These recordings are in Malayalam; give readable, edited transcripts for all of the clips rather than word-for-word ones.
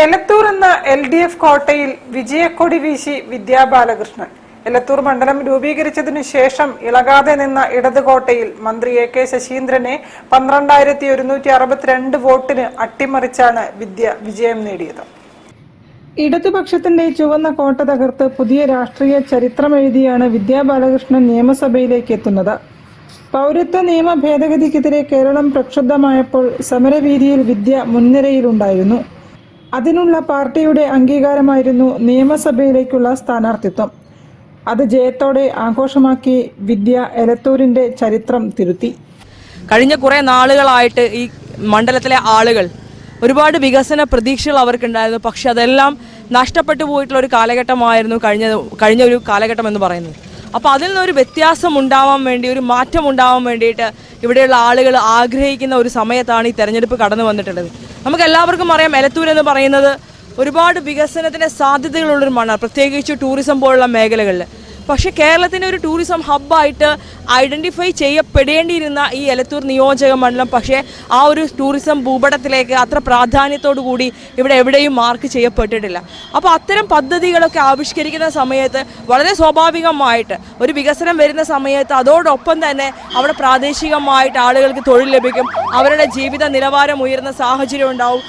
എലത്തൂർ എന്ന LDF കോട്ടയിൽ വിജയക്കൊടി വീശി വിദ്യാ ബാലകൃഷ്ണൻ. എലത്തൂർ മണ്ഡലം രൂപീകരിച്ചതിനു ശേഷം ഇളകാതെ നിന്ന ഇടത് കോട്ടയിൽ മന്ത്രി AK ശശീന്ദ്രനെ 12,162 വോട്ടിന് അട്ടിമറിച്ചാണ് വിദ്യ വിജയം നേടിയത്. ഇടതുപക്ഷത്തിന്റെ ചുവന്ന കോട്ട തകർത്ത് പുതിയ രാഷ്ട്രീയ ചരിത്രമെഴുതിയാണ് വിദ്യാ ബാലകൃഷ്ണൻ നിയമസഭയിലേക്ക് എത്തുന്നത്. പൗരത്വ നിയമ ഭേദഗതിക്കെതിരെ കേരളം പ്രക്ഷുബ്ധമായപ്പോൾ സമരവീതിയിൽ വിദ്യ മുൻനിരയിലുണ്ടായിരുന്നു. അതിനുള്ള പാർട്ടിയുടെ അംഗീകാരമായിരുന്നു നിയമസഭയിലേക്കുള്ള സ്ഥാനാർത്ഥിത്വം. അത് ജയത്തോടെ ആഘോഷമാക്കി വിദ്യ എലത്തൂരിന്റെ ചരിത്രം തിരുത്തി. കഴിഞ്ഞ കുറെ നാളുകളായിട്ട് ഈ മണ്ഡലത്തിലെ ആളുകൾ ഒരുപാട് വികസന പ്രതീക്ഷകൾ അവർക്കുണ്ടായിരുന്നു. പക്ഷെ അതെല്ലാം നഷ്ടപ്പെട്ടു പോയിട്ടുള്ള ഒരു കാലഘട്ടമായിരുന്നു കഴിഞ്ഞ ഒരു കാലഘട്ടം എന്ന് പറയുന്നത്. അപ്പോൾ അതിൽ നിന്നൊരു വ്യത്യാസം ഉണ്ടാവാൻ വേണ്ടി, ഒരു മാറ്റം ഉണ്ടാവാൻ വേണ്ടിയിട്ട് ഇവിടെയുള്ള ആളുകൾ ആഗ്രഹിക്കുന്ന ഒരു സമയത്താണ് ഈ തെരഞ്ഞെടുപ്പ് കടന്നു വന്നിട്ടുള്ളത്. നമുക്ക് എല്ലാവർക്കും അറിയാം, എലത്തൂർ എന്ന് പറയുന്നത് ഒരുപാട് വികസനത്തിന് സാധ്യതകളുള്ളൊരു മണ്ണാണ്, പ്രത്യേകിച്ച് ടൂറിസം പോലുള്ള മേഖലകളിൽ. പക്ഷേ കേരളത്തിൻ്റെ ഒരു ടൂറിസം ഹബ്ബായിട്ട് ഐഡൻറ്റിഫൈ ചെയ്യപ്പെടേണ്ടിയിരുന്ന ഈ എലത്തൂർ നിയോജക മണ്ഡലം പക്ഷേ ആ ഒരു ടൂറിസം ഭൂപടത്തിലേക്ക് അത്ര പ്രാധാന്യത്തോടു കൂടി ഇവിടെ എവിടെയും മാർക്ക് ചെയ്യപ്പെട്ടിട്ടില്ല. അപ്പോൾ അത്തരം പദ്ധതികളൊക്കെ ആവിഷ്കരിക്കുന്ന സമയത്ത് വളരെ സ്വാഭാവികമായിട്ട് ഒരു വികസനം വരുന്ന സമയത്ത് അതോടൊപ്പം തന്നെ അവിടെ പ്രാദേശികമായിട്ട് ആളുകൾക്ക് തൊഴിൽ ലഭിക്കും, അവരുടെ ജീവിത നിലവാരം ഉയർന്ന സാഹചര്യം ഉണ്ടാവും.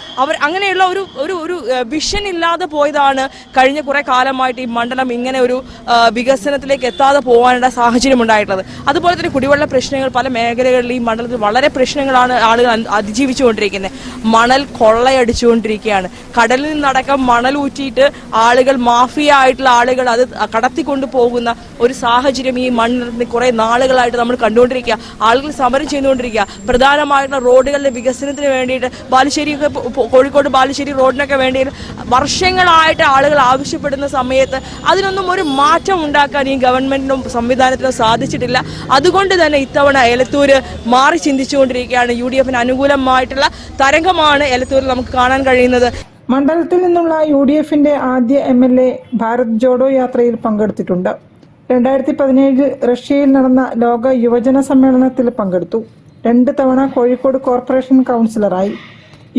അങ്ങനെയുള്ള ഒരു വിഷൻ ഇല്ലാതെ പോയതാണ് കഴിഞ്ഞ കുറേ കാലമായിട്ട് ഈ മണ്ഡലം ഇങ്ങനെ ഒരു വികസനത്തിലേക്ക് എത്താതെ പോകാനുള്ള സാഹചര്യം ഉണ്ടായിട്ടുള്ളത്. അതുപോലെ തന്നെ കുടിവെള്ള പ്രശ്നങ്ങൾ പല മേഖലകളിൽ ഈ മണ്ഡലത്തിൽ വളരെ പ്രശ്നങ്ങളാണ് ആളുകൾ അതിജീവിച്ചുകൊണ്ടിരിക്കുന്നത്. മണൽ കൊള്ളയടിച്ചുകൊണ്ടിരിക്കുകയാണ്. കടലിൽ നിന്നടക്കം മണൽ ഊറ്റിയിട്ട് ആളുകൾ, മാഫിയ ആയിട്ടുള്ള ആളുകൾ അത് കടത്തിക്കൊണ്ടു പോകുന്ന ഒരു സാഹചര്യം ഈ മണ്ഡലത്തിൽ കുറെ നാളുകളായിട്ട് നമ്മൾ കണ്ടുകൊണ്ടിരിക്കുക. ആളുകൾ സമരം ചെയ്തുകൊണ്ടിരിക്കുക. പ്രധാനമായിട്ടുള്ള റോഡുകളുടെ വികസനത്തിന് വേണ്ടിയിട്ട് കോഴിക്കോട് ബാലുശ്ശേരി റോഡിനൊക്കെ വേണ്ടിയിട്ട് വർഷങ്ങളായിട്ട് ആളുകൾ ആവശ്യപ്പെടുന്ന സമയത്ത് അതിനൊന്നും ഒരു മാറ്റം ഉണ്ടാക്കാൻ ഈ ഗവൺമെന്റിനും സംവിധാനത്തിനും സാധിച്ചിട്ടില്ല. അതുകൊണ്ട് തന്നെ ഇത്തവണ എലത്തൂര് മാറി ചിന്തിച്ചുകൊണ്ടിരിക്കുകയാണ്. UDFന് അനുകൂലമായിട്ടുള്ള തരംഗമാണ് എലത്തൂരിൽ നമുക്ക് കാണാൻ കഴിയുന്നത്. മണ്ഡലത്തിൽ നിന്നുള്ള UDFന്റെ ആദ്യ MLA ഭാരത് ജോഡോ യാത്രയിൽ പങ്കെടുത്തിട്ടുണ്ട്. 2017 റഷ്യയിൽ നടന്ന ലോക യുവജന സമ്മേളനത്തിൽ പങ്കെടുത്തു. 2 തവണ കോഴിക്കോട് കോർപ്പറേഷൻ കൗൺസിലറായി.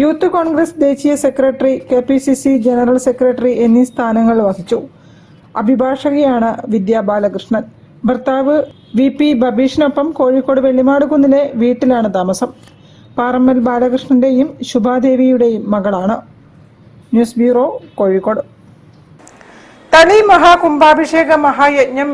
യൂത്ത് കോൺഗ്രസ് ദേശീയ സെക്രട്ടറി, KPCC ജനറൽ സെക്രട്ടറി എന്നീ സ്ഥാനങ്ങൾ വഹിച്ചു. അഭിഭാഷകയാണ് വിദ്യാ ബാലകൃഷ്ണൻ. ഭർത്താവ് VP ബബീഷിനൊപ്പം കോഴിക്കോട് വെള്ളിമാട് കുന്നിലെ വീട്ടിലാണ് താമസം. പാറമ്മൽ ബാലകൃഷ്ണന്റെയും ശുഭാദേവിയുടെയും മകളാണ്. News bureau, Kozhikode. തളി മഹാകുംഭാഭിഷേക മഹായജ്ഞം